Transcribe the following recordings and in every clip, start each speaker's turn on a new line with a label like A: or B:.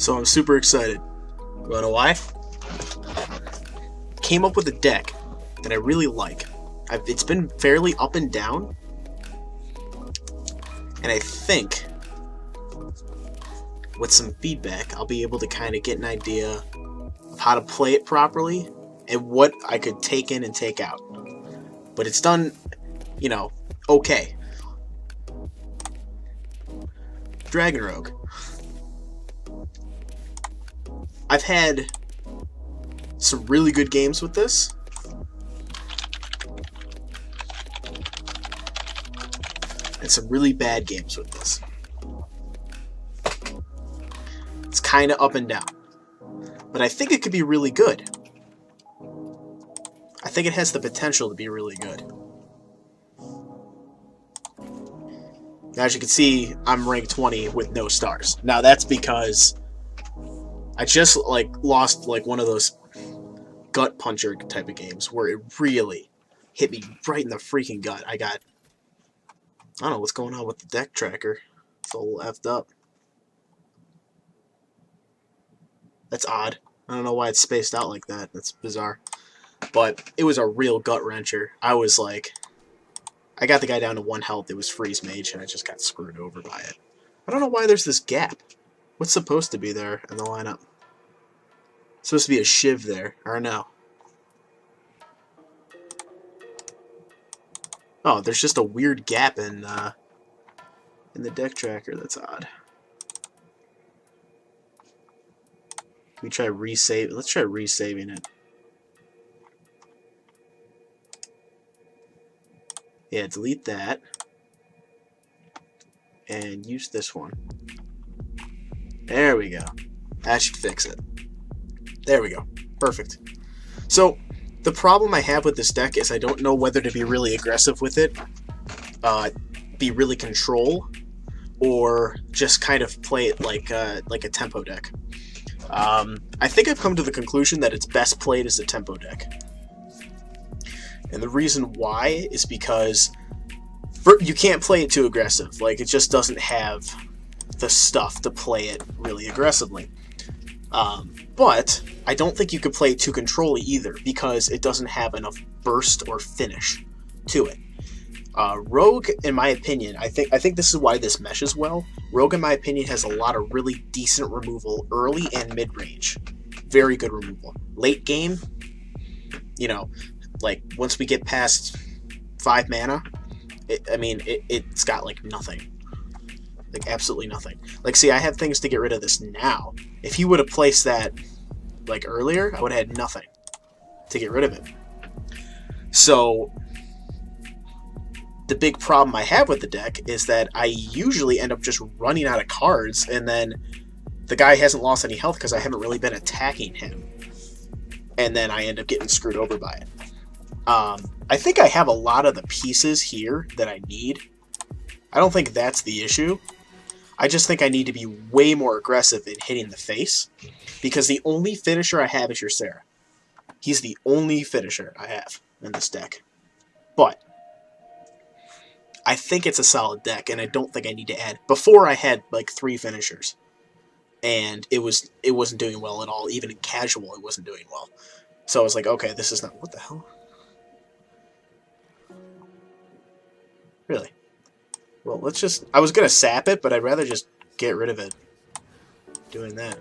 A: So I'm super excited. You wanna know why? Came up with a deck that I really like. It's been fairly up and down, and I think with some feedback I'll be able to kind of get an idea of how to play it properly and what I could take in and take out. But it's done, okay. Dragon Rogue. I've had some really good games with this. And some really bad games with this. It's kind of up and down. But I think it could be really good. I think it has the potential to be really good. Now, as you can see, I'm ranked 20 with no stars. Now, that's because I just lost one of those gut puncher type of games where it really hit me right in the freaking gut. I don't know what's going on with the deck tracker. It's all effed up. That's odd. I don't know why it's spaced out like that. That's bizarre. But it was a real gut wrencher. I was like, I got the guy down to 1 health. It was freeze mage, and I just got screwed over by it. I don't know why there's this gap. What's supposed to be there in the lineup? It's supposed to be a shiv there, or no? Oh, there's just a weird gap in the deck tracker. That's odd. Can we try resave? Let's try resaving it. Yeah, delete that. And use this one. There we go. That should fix it. There we go. Perfect. So, the problem I have with this deck is I don't know whether to be really aggressive with it, be really control, or just kind of play it like a tempo deck. I think I've come to the conclusion that it's best played as a tempo deck. And the reason why is because you can't play it too aggressive. It just doesn't have the stuff to play it really aggressively. But I don't think you could play it too control-y either, because it doesn't have enough burst or finish to it. Rogue, in my opinion, I think this is why this meshes well. Rogue, in my opinion, has a lot of really decent removal early and mid-range. Very good removal. Late game, once we get past 5 mana, it's got nothing. Absolutely nothing. See, I have things to get rid of this now. If he would have placed that earlier, I would have had nothing to get rid of it. So the big problem I have with the deck is that I usually end up just running out of cards, and then the guy hasn't lost any health because I haven't really been attacking him, and then I end up getting screwed over by it. I think I have a lot of the pieces here that I need. I don't think that's the issue. I just think I need to be way more aggressive in hitting the face, because the only finisher I have is your Sarah. He's the only finisher I have in this deck. But I think it's a solid deck, and I don't think I need to add. Before I had 3 finishers, and it wasn't doing well at all. Even in casual, it wasn't doing well. So I was like, okay, this is not... What the hell? Really? Well, let's just... I was going to sap it, but I'd rather just get rid of it doing that.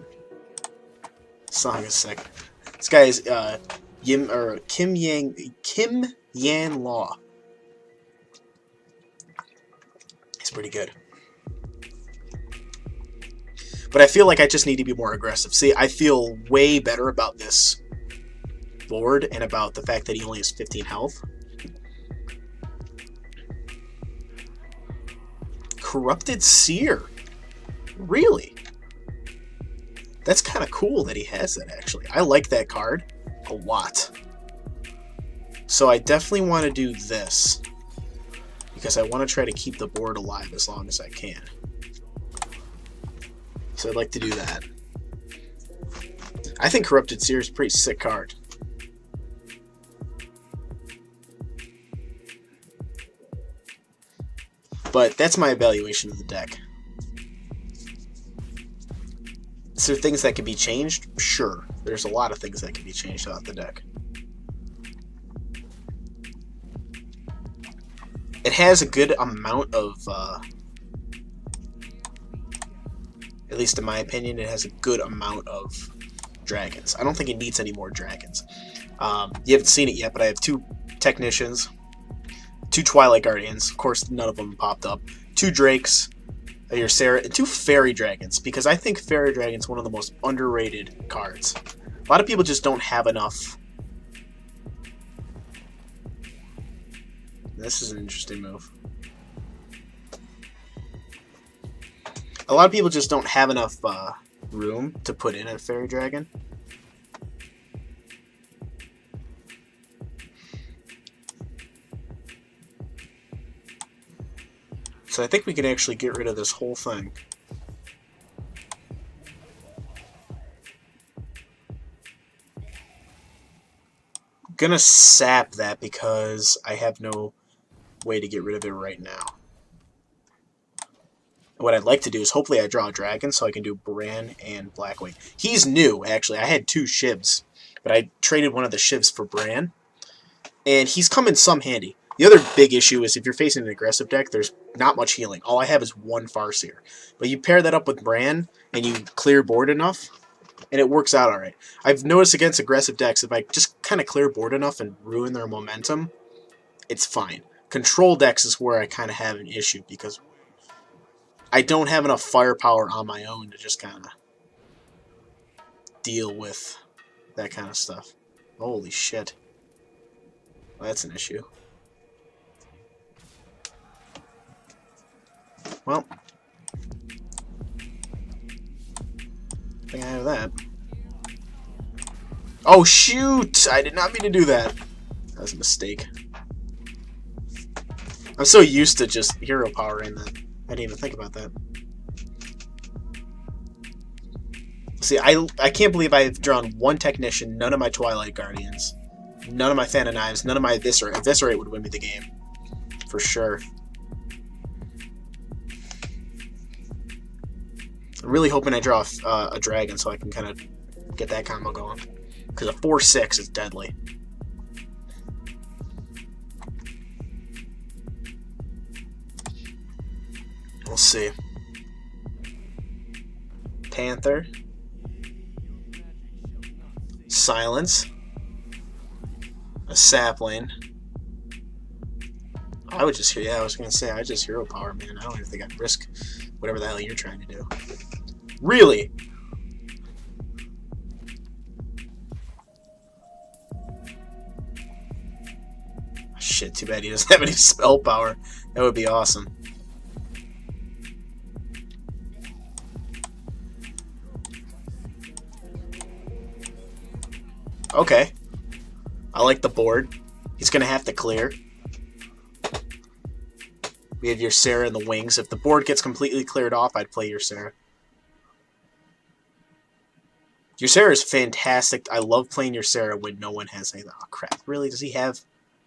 A: Song is sick. This guy is Kim Yan Law. He's pretty good. But I feel like I just need to be more aggressive. See, I feel way better about this board and about the fact that he only has 15 health. Corrupted Seer. Really? That's kind of cool that he has that, actually. I like that card a lot. So I definitely want to do this, because I want to try to keep the board alive as long as I can. So I'd like to do that. I think Corrupted Seer is a pretty sick card. But that's my evaluation of the deck. Is there things that can be changed? Sure. There's a lot of things that can be changed about the deck. It has a good amount of, at least in my opinion, it has a good amount of dragons. I don't think it needs any more dragons. You haven't seen it yet, but I have 2 technicians, 2 Twilight Guardians. Of course, none of them popped up. 2 Drakes, your Sarah, and 2 Fairy Dragons, because I think Fairy Dragon's one of the most underrated cards. A lot of people just don't have enough. This is an interesting move. A lot of people just don't have enough room to put in a Fairy Dragon. So I think we can actually get rid of this whole thing. I'm gonna sap that because I have no way to get rid of it right now. What I'd like to do is hopefully I draw a dragon so I can do Bran and Blackwing. He's new, actually. I had 2 Shivs, but I traded one of the Shivs for Bran, and he's come in some handy. The other big issue is if you're facing an aggressive deck, there's not much healing. All I have is 1 Farseer. But you pair that up with Bran, and you clear board enough, and it works out alright. I've noticed against aggressive decks, if I just kind of clear board enough and ruin their momentum, it's fine. Control decks is where I kind of have an issue, because I don't have enough firepower on my own to just kind of deal with that kind of stuff. Holy shit. Well, that's an issue. Well, I think I have that. Oh shoot! I did not mean to do that. That was a mistake. I'm so used to just hero power in that I didn't even think about that. See, I can't believe I've drawn 1 Technician, none of my Twilight Guardians, none of my Fan of Knives, none of my Eviscerate. Eviscerate would win me the game. For sure. I'm really hoping I draw a dragon so I can kind of get that combo going. Because a 4/6 is deadly. We'll see. Panther. Silence. A sapling. I would just, yeah, I was going to say, I just hero power, man. I don't even think I'd risk whatever the hell you're trying to do. Really? Shit, too bad he doesn't have any spell power. That would be awesome. Okay. I like the board. He's going to have to clear. We have your Sarah in the wings. If the board gets completely cleared off, I'd play your Sarah. Your Sarah is fantastic. I love playing your Sarah when no one has anything. Oh, crap. Really? Does he have...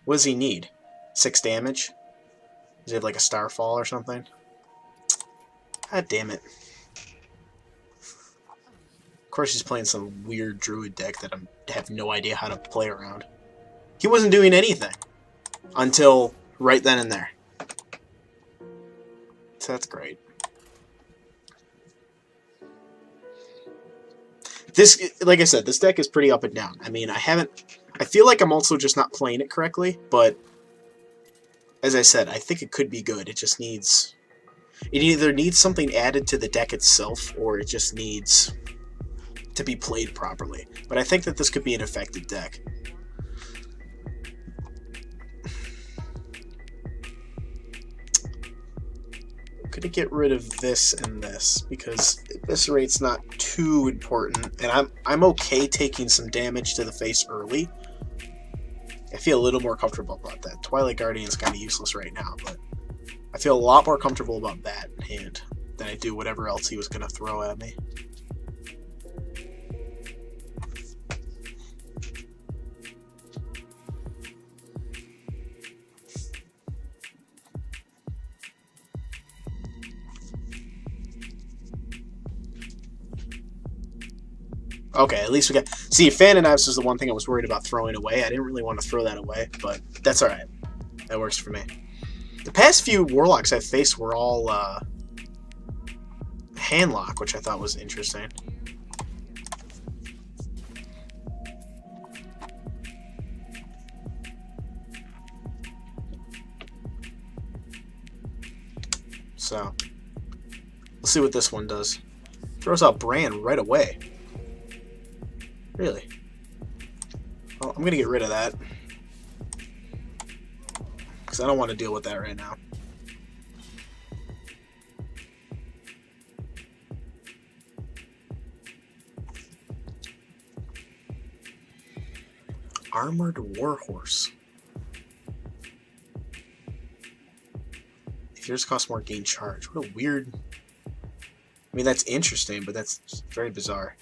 A: What does he need? 6 damage? Does he have like a Starfall or something? God damn it. Of course he's playing some weird druid deck that I have no idea how to play around. He wasn't doing anything until right then and there. So that's great. This, like I said, this deck is pretty up and down. I mean, I feel like I'm also just not playing it correctly, but as I said, I think it could be good. It just needs... It either needs something added to the deck itself, or it just needs to be played properly. But I think that this could be an effective deck. I'm gonna get rid of this and this because Eviscerate's not too important, and I'm okay taking some damage to the face early. I feel a little more comfortable about that. Twilight Guardian's kind of useless right now, but I feel a lot more comfortable about that hand than I do whatever else he was gonna throw at me. Okay, at least we got... See, Fan and Knives was the one thing I was worried about throwing away. I didn't really want to throw that away, but that's alright. That works for me. The past few Warlocks I've faced were all, handlock, which I thought was interesting. So, let's see what this one does. Throws out Bran right away. Really? Well, I'm gonna get rid of that. Because I don't want to deal with that right now. Armored Warhorse. If yours costs more, gain charge. What a weird... I mean, that's interesting, but that's very bizarre.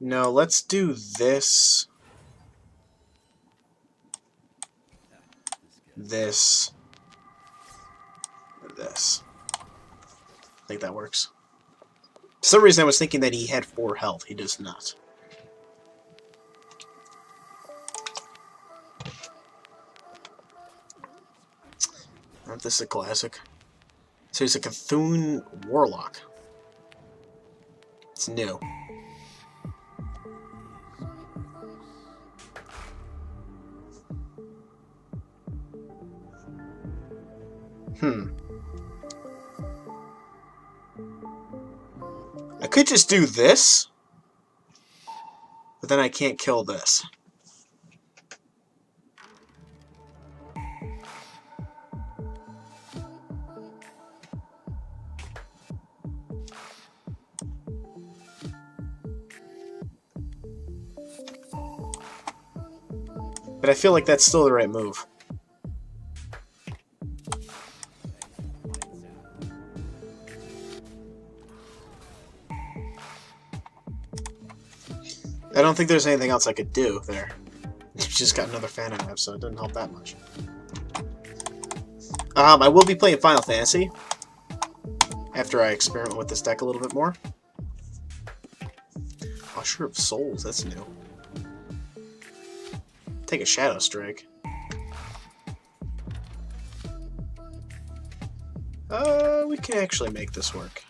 A: No, let's do this. This. And this. I think that works. For some reason I was thinking that he had 4 health. He does not. This is a classic. So he's a Cthulhu Warlock. It's new. I could just do this, but then I can't kill this. But I feel like that's still the right move. I don't think there's anything else I could do there. You just got another fan in it, so it didn't help that much. I will be playing Final Fantasy after I experiment with this deck a little bit more. Usher of Souls, that's new. Take a Shadow Strike. We can actually make this work.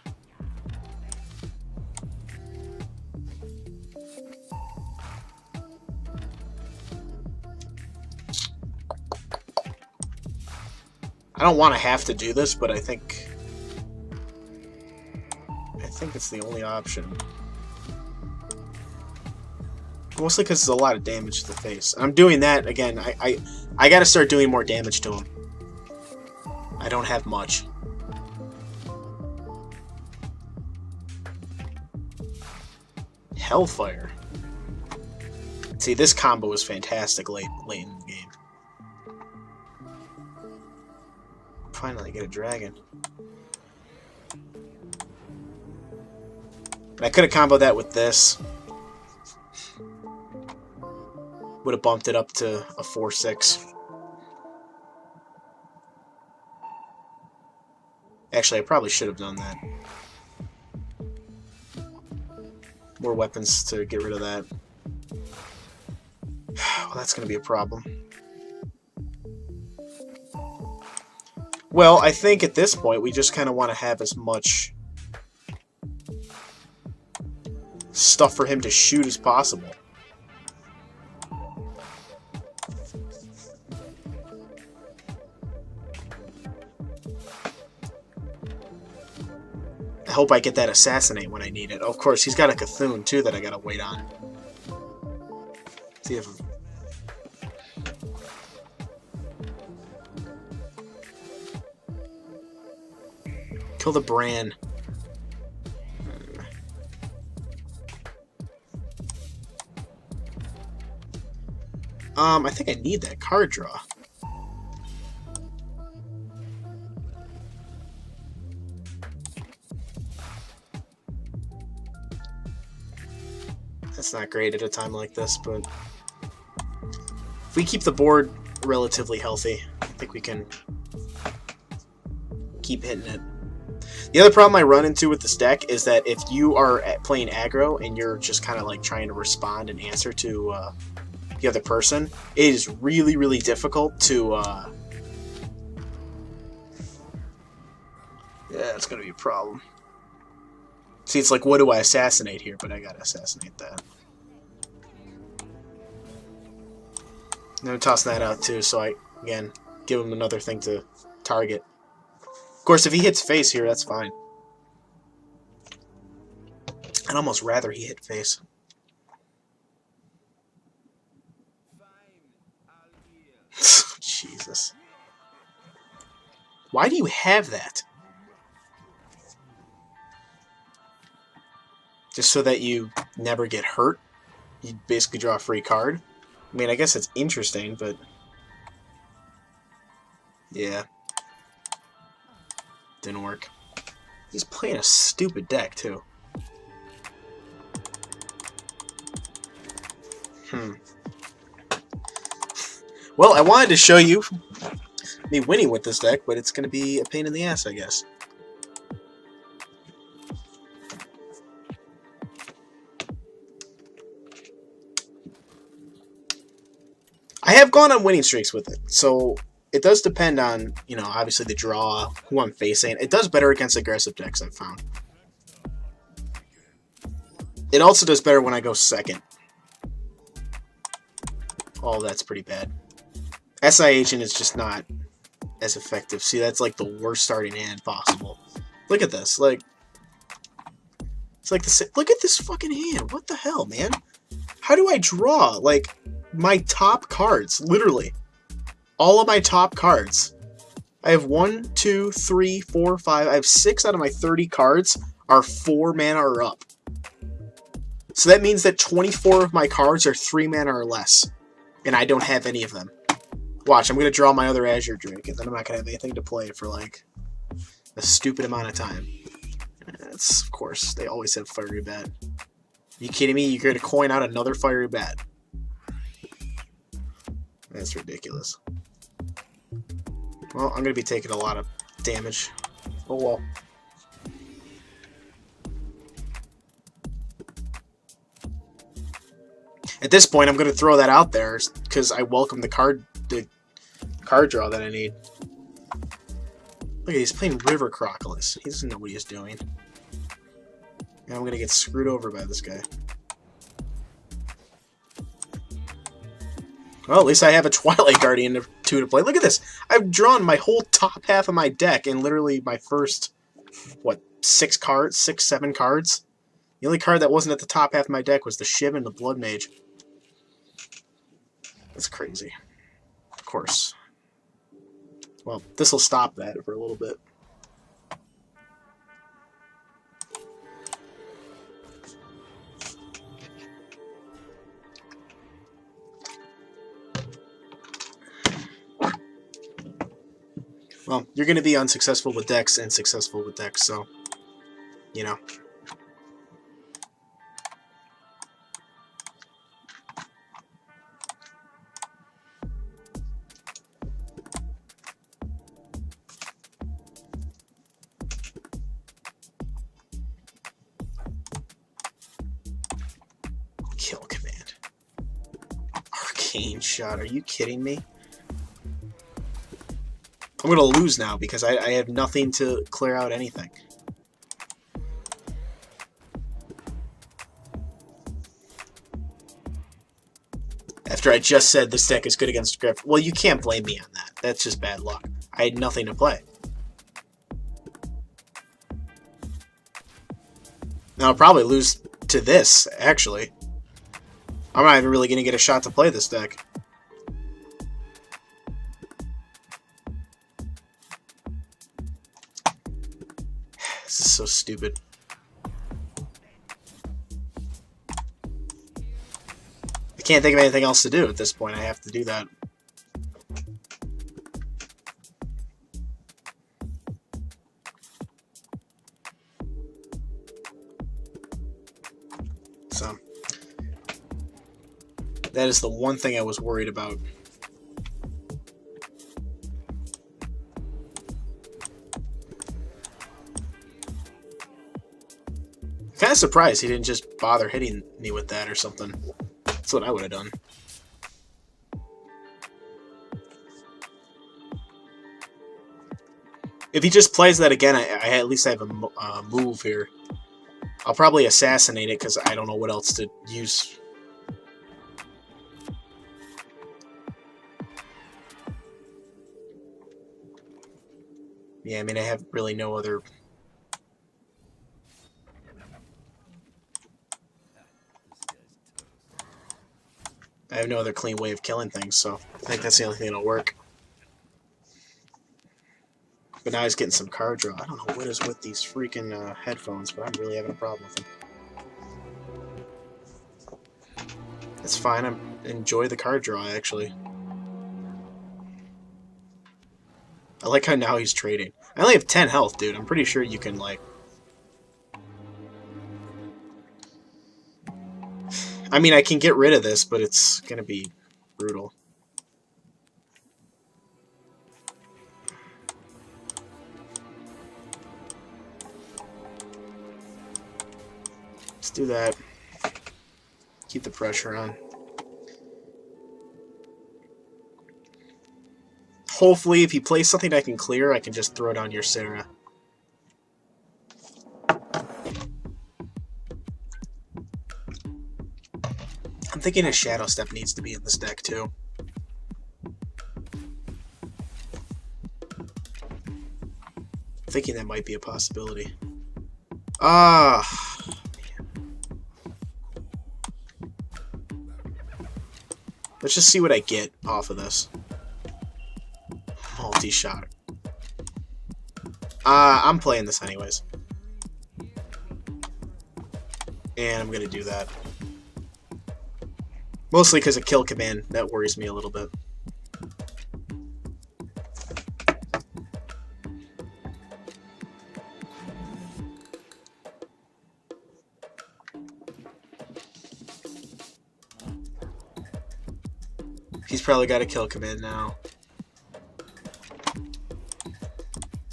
A: I don't want to have to do this, but I think it's the only option. Mostly because it's a lot of damage to the face. I'm doing that again. I gotta start doing more damage to him. I don't have much. Hellfire. See, this combo is fantastic late in the game. Finally get a dragon. I could have comboed that with this. Would have bumped it up to a 4/6. Actually, I probably should have done that. More weapons to get rid of that. Well, that's going to be a problem. Well, I think at this point we just kind of want to have as much stuff for him to shoot as possible. I hope I get that assassinate when I need it. Of course, he's got a Cthulhu too that I gotta wait on. See if... Kill the Bran. I think I need that card draw. That's not great at a time like this, but if we keep the board relatively healthy. I think we can keep hitting it. The other problem I run into with this deck is that if you are playing aggro and you're just kind of like trying to respond and answer to the other person, it is really, really difficult to... yeah, it's going to be a problem. See, it's like, what do I assassinate here? But I got to assassinate that. And I'm tossing that out too, so I, again, give him another thing to target. Of course, if he hits face here, that's fine. I'd almost rather he hit face. Jesus. Why do you have that? Just so that you never get hurt? You basically draw a free card? I mean, I guess it's interesting, but... yeah. Didn't work. He's playing a stupid deck, too. Well, I wanted to show you me winning with this deck, but it's going to be a pain in the ass, I guess. I have gone on winning streaks with it, so it does depend on, you know, obviously the draw, who I'm facing. It does better against aggressive decks, I've found. It also does better when I go second. Oh, that's pretty bad. SI Agent is just not as effective. See, that's like the worst starting hand possible. Look at this. Like, it's like the... look at this fucking hand. What the hell, man? How do I draw, like, my top cards? Literally. All of my top cards. I have 1, 2, 3, 4, 5. I have 6 out of my 30 cards are 4 mana or up. So that means that 24 of my cards are 3 mana or less. And I don't have any of them. Watch, I'm going to draw my other Azure Drake, and then I'm not going to have anything to play for, like, a stupid amount of time. That's, of course, they always have Fiery Bat. You kidding me? You're going to coin out another Fiery Bat. That's ridiculous. Well, I'm going to be taking a lot of damage. Oh, well. At this point, I'm going to throw that out there because I welcome the card draw that I need. Look at, he's playing River Crocodilus. He doesn't know what he's doing. And I'm going to get screwed over by this guy. Well, at least I have a Twilight Guardian 2 to play. Look at this. I've drawn my whole top half of my deck in literally my first, what, 6 cards? 6, 7 cards? The only card that wasn't at the top half of my deck was the Shiv and the Blood Mage. That's crazy. Of course. Well, this will stop that for a little bit. Well, you're going to be unsuccessful with decks and successful with decks, so, you know. Kill command. Arcane shot. Are you kidding me? I'm going to lose now because I have nothing to clear out anything. After I just said this deck is good against Griff. Well, you can't blame me on that. That's just bad luck. I had nothing to play. Now I'll probably lose to this, actually. I'm not even really going to get a shot to play this deck. This is so stupid. I can't think of anything else to do at this point. I have to do that. So, that is the one thing I was worried about. kind of surprised he didn't just bother hitting me with that or something. That's what I would have done. If he just plays that again, I at least have a move here. I'll probably assassinate it because I don't know what else to use. Yeah, I mean, I have really no other... I have no other clean way of killing things, so I think that's the only thing that'll work. But now he's getting some card draw. I don't know what is with these freaking headphones, but I'm really having a problem with them. That's fine. I enjoy the card draw, actually. I like how now he's trading. I only have 10 health, dude. I'm pretty sure you can, like... I mean, I can get rid of this, but it's gonna be brutal. Let's do that. Keep the pressure on. Hopefully, if he plays something I can clear, I can just throw down your Sarah. I'm thinking a Shadow Step needs to be in this deck, too. I'm thinking that might be a possibility. Ah... Let's just see what I get off of this. Multi-shot. I'm playing this anyways. And I'm gonna do that. Mostly because of kill command. That worries me a little bit. He's probably got a kill command now.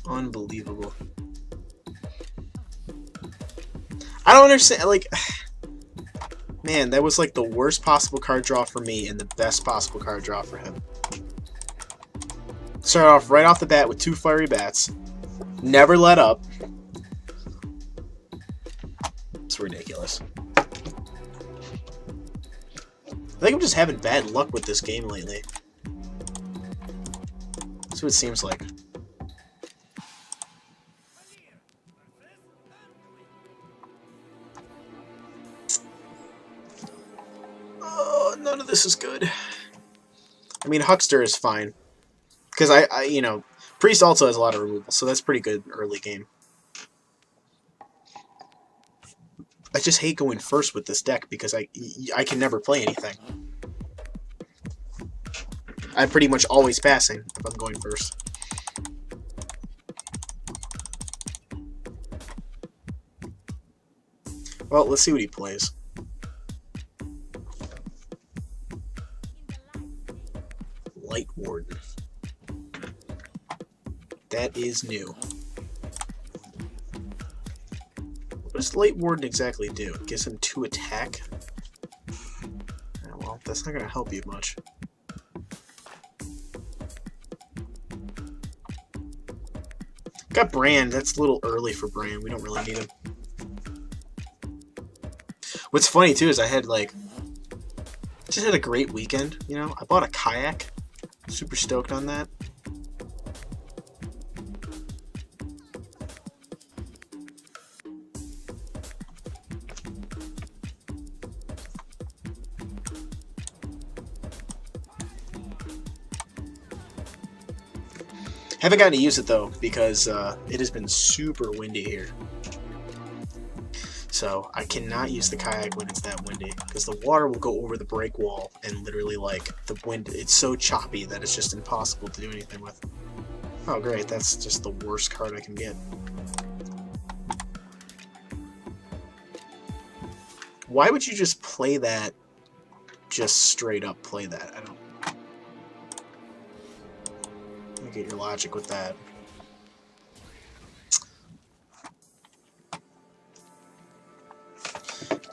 A: Unbelievable. I don't understand, like... Man, that was like the worst possible card draw for me and the best possible card draw for him. Started off right off the bat with 2 fiery bats. Never let up. It's ridiculous. I think I'm just having bad luck with this game lately. That's what it seems like. Oh, none of this is good. I mean, Huckster is fine. Because I, you know, Priest also has a lot of removal, so that's pretty good early game. I just hate going first with this deck because I can never play anything. I'm pretty much always passing if I'm going first. Well, let's see what he plays. Light Warden. That is new. What does Light Warden exactly do? It gives him 2 attack? Yeah, well, that's not going to help you much. Got Brand. That's a little early for Brand. We don't really need him. What's funny, too, is I had, like... just had a great weekend, you know? I bought a kayak. Super stoked on that. Haven't gotten to use it though because it has been super windy here. So I cannot use the kayak when it's that windy because the water will go over the break wall and literally like the wind, it's so choppy that it's just impossible to do anything with. Oh great, that's just the worst card I can get. Why would you just play that, just straight up play that? I don't get your logic with that.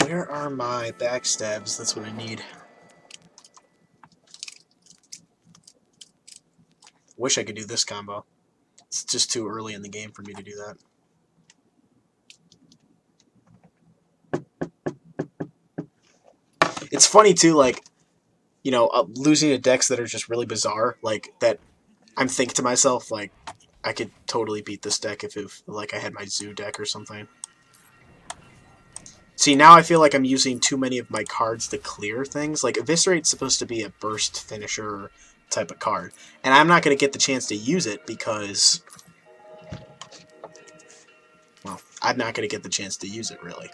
A: Where are my backstabs? That's what I need. Wish I could do this combo. It's just too early in the game for me to do that. It's funny too, like, you know, losing to decks that are just really bizarre, like that. I'm thinking to myself, like, I could totally beat this deck if like I had my Zoo deck or something. See, now I feel like I'm using too many of my cards to clear things. Like, Eviscerate's supposed to be a burst finisher type of card, and I'm not going to get the chance to use it because, well, I'm not going to get the chance to use it, really.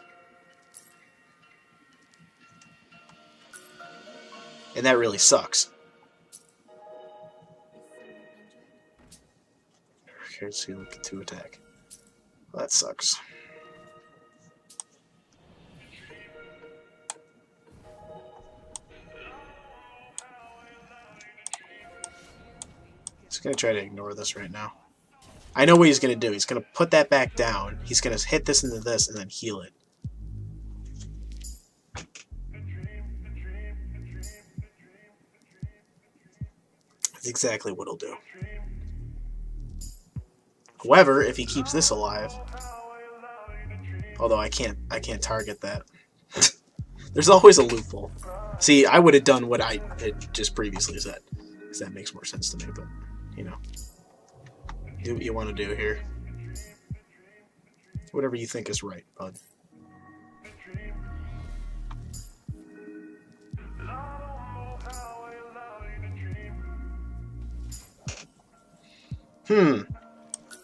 A: And that really sucks. Here's who looking to attack. Well, that sucks. He's going to try to ignore this right now. I know what he's going to do. He's going to put that back down. He's going to hit this into this and then heal it. That's exactly what he'll do. However, if he keeps this alive, although I can't target that. There's always a loophole. See, I would have done what I had just previously said, because that makes more sense to me, but, you know. Do what you want to do here. Whatever you think is right, bud.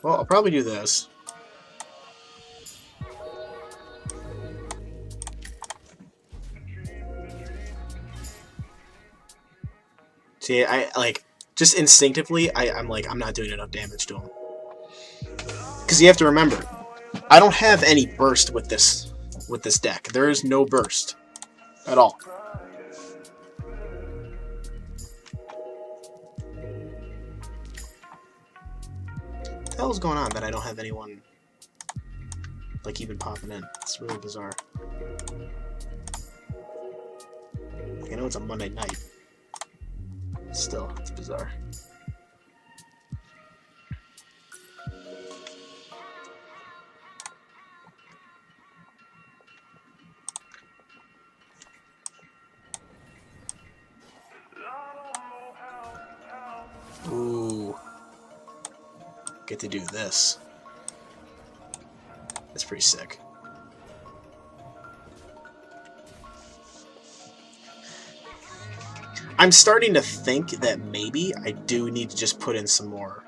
A: Well, I'll probably do this. See, I like just instinctively, I'm like, I'm not doing enough damage to him. Because you have to remember, I don't have any burst with this deck. There is no burst at all. What the hell is going on that I don't have anyone like even popping in? It's really bizarre. I know it's a Monday night. Still, it's bizarre. Ooh. Get to do this. That's pretty sick. I'm starting to think that maybe I do need to just put in some more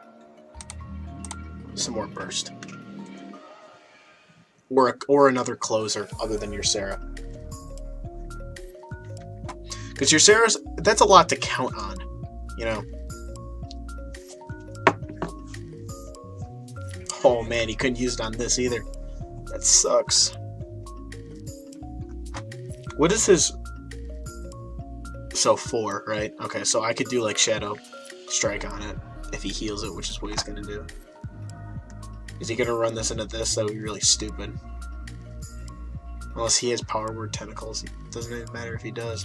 A: burst. Or another closer other than your Sarah. Because your Sarah's, that's a lot to count on, you know. Oh man, he couldn't use it on this either. That sucks. What is his... So 4, right? Okay, so I could do like Shadow Strike on it if he heals it, which is what he's gonna do. Is he gonna run this into this? That would be really stupid. Unless he has Power Word Tentacles. It doesn't even matter if he does.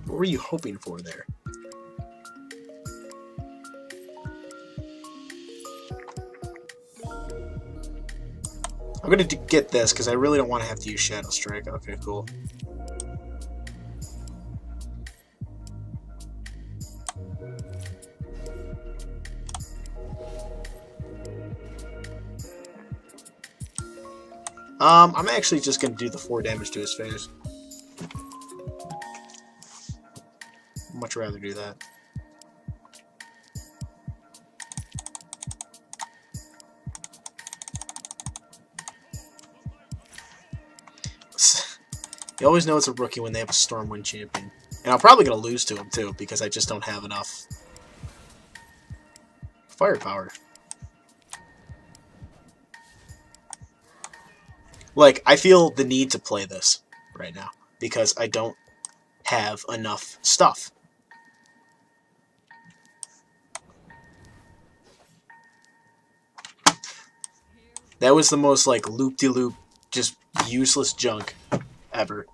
A: What were you hoping for there? I'm gonna get this because I really don't want to have to use Shadow Strike. Okay, cool. I'm actually just gonna do the 4 damage to his face. Much rather do that. You always know it's a rookie when they have a Stormwind champion. And I'm probably going to lose to him, too, because I just don't have enough firepower. Like, I feel the need to play this right now, because I don't have enough stuff. That was the most, like, loop-de-loop, just useless junk ever.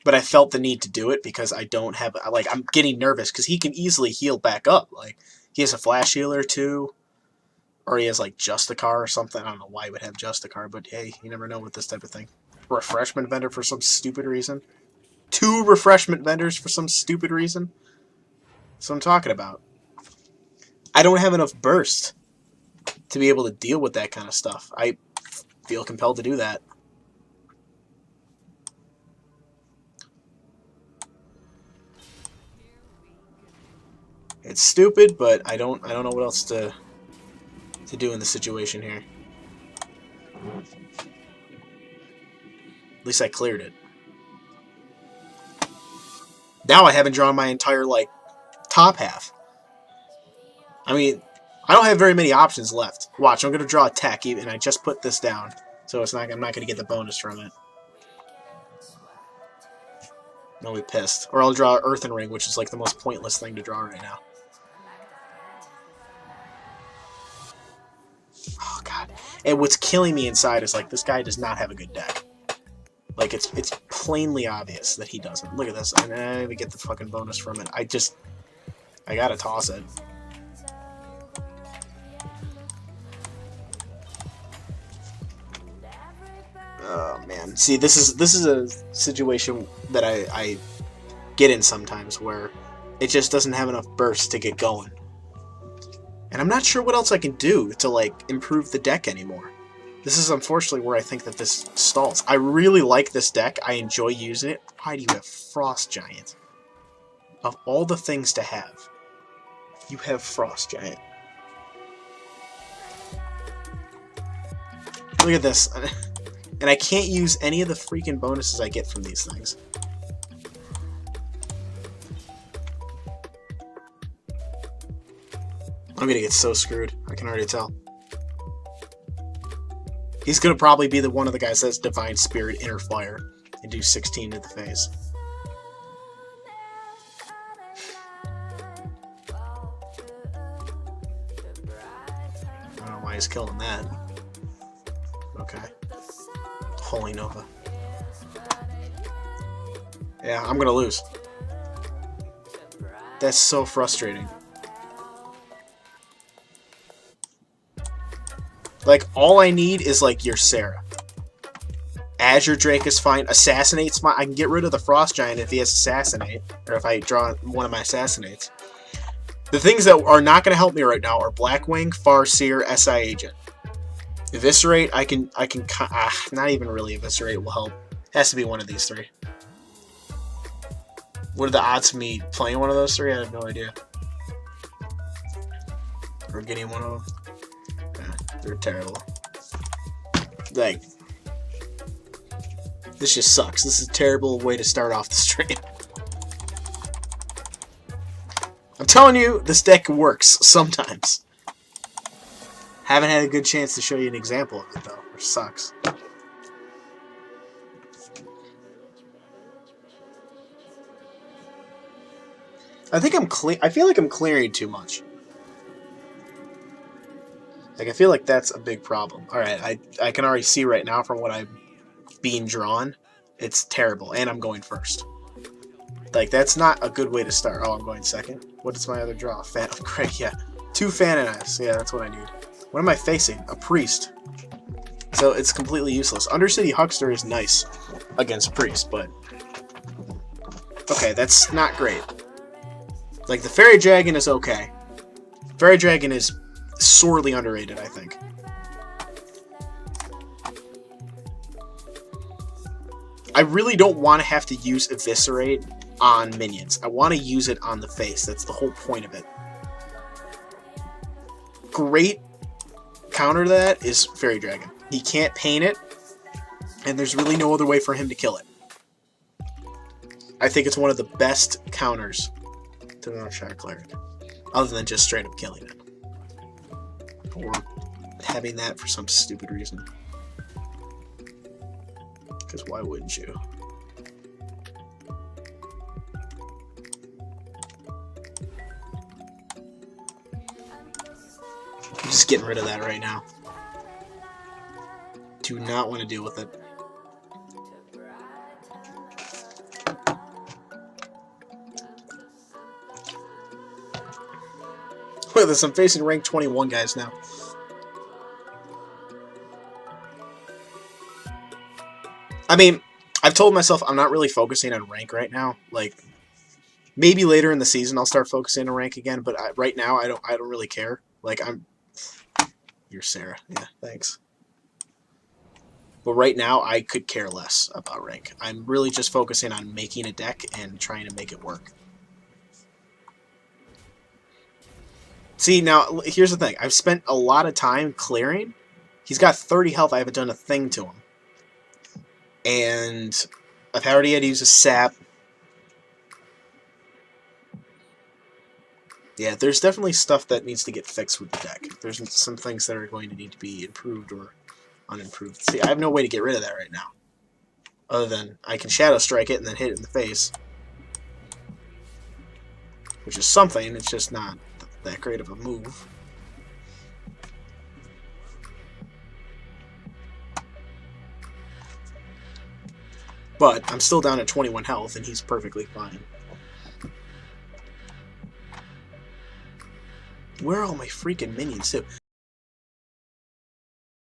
A: But I felt the need to do it because I don't have, like, I'm getting nervous because he can easily heal back up. Like, he has a flash healer too, or he has, like, Justicar or something. I don't know why he would have Justicar, but hey, you never know with this type of thing. Refreshment vendor for some stupid reason. 2 refreshment vendors for some stupid reason. That's what I'm talking about. I don't have enough burst to be able to deal with that kind of stuff. I feel compelled to do that. It's stupid, but I don't know what else to do in the situation here. At least I cleared it. Now I haven't drawn my entire, like, top half. I mean, I don't have very many options left. Watch, I'm going to draw a tech, and I just put this down. So it's not, I'm not going to get the bonus from it. I'll be pissed. Or I'll draw Earthen Ring, which is like the most pointless thing to draw right now. Oh, God. And what's killing me inside is, like, this guy does not have a good deck. Like, it's plainly obvious that he doesn't. Look at this. And I didn't even get the fucking bonus from it. I gotta toss it. Oh, man. See, this is a situation that I get in sometimes where it just doesn't have enough burst to get going. And I'm not sure what else I can do to, like, improve the deck anymore. This is unfortunately where I think that this stalls. I really like this deck. I enjoy using it. Why do you have Frost Giant? Of all the things to have, you have Frost Giant. Look at this. And I can't use any of the freaking bonuses I get from these things. I'm gonna get so screwed. I can already tell. He's gonna probably be the one of the guys that says Divine Spirit, Inner Fire, and do 16 to the face. I don't know why he's killing that. Okay. Holy Nova. Yeah, I'm gonna lose. That's so frustrating. Like, all I need is, like, your Sarah. Azure Drake is fine. Assassinate's fine. I can get rid of the Frost Giant if he has Assassinate. Or if I draw one of my Assassinates. The things that are not going to help me right now are Blackwing, Farseer, SI Agent. Eviscerate, I can not even really Eviscerate will help. It has to be one of these 3. What are the odds of me playing one of those 3? I have no idea. Or getting one of them. They're terrible. Like, this just sucks. This is a terrible way to start off the stream. I'm telling you, this deck works sometimes. Haven't had a good chance to show you an example of it, though, which sucks. I feel like I'm clearing too much. Like, I feel like that's a big problem. Alright, I can already see right now from what I'm being drawn, it's terrible, and I'm going first. Like, that's not a good way to start. Oh, I'm going second. What is my other draw? Great, yeah. 2 Fanonites. Yeah, that's what I need. What am I facing? A Priest. So, it's completely useless. Undercity Huckster is nice against Priest, but... okay, that's not great. Like, the Fairy Dragon is okay. Fairy Dragon is sorely underrated, I think. I really don't want to have to use Eviscerate on minions. I want to use it on the face. That's the whole point of it. Great counter to that is Fairy Dragon. He can't paint it, and there's really no other way for him to kill it. I think it's one of the best counters to the Northshire Cleric, other than just straight up killing it. Or having that for some stupid reason. Because why wouldn't you? I'm just getting rid of that right now. Do not want to deal with it. Look at this, I'm facing rank 21 guys now. I mean, I've told myself I'm not really focusing on rank right now. Like, maybe later in the season I'll start focusing on rank again, but right now I don't really care. Like, you're Sarah. Yeah, thanks. But right now I could care less about rank. I'm really just focusing on making a deck and trying to make it work. See, now, here's the thing. I've spent a lot of time clearing. He's got 30 health. I haven't done a thing to him. And I've already had to use a sap. Yeah, there's definitely stuff that needs to get fixed with the deck. There's some things that are going to need to be improved or unimproved. See, I have no way to get rid of that right now. Other than I can Shadow Strike it and then hit it in the face. Which is something, it's just not that great of a move. But I'm still down at 21 health, and he's perfectly fine. Where are all my freaking minions, too?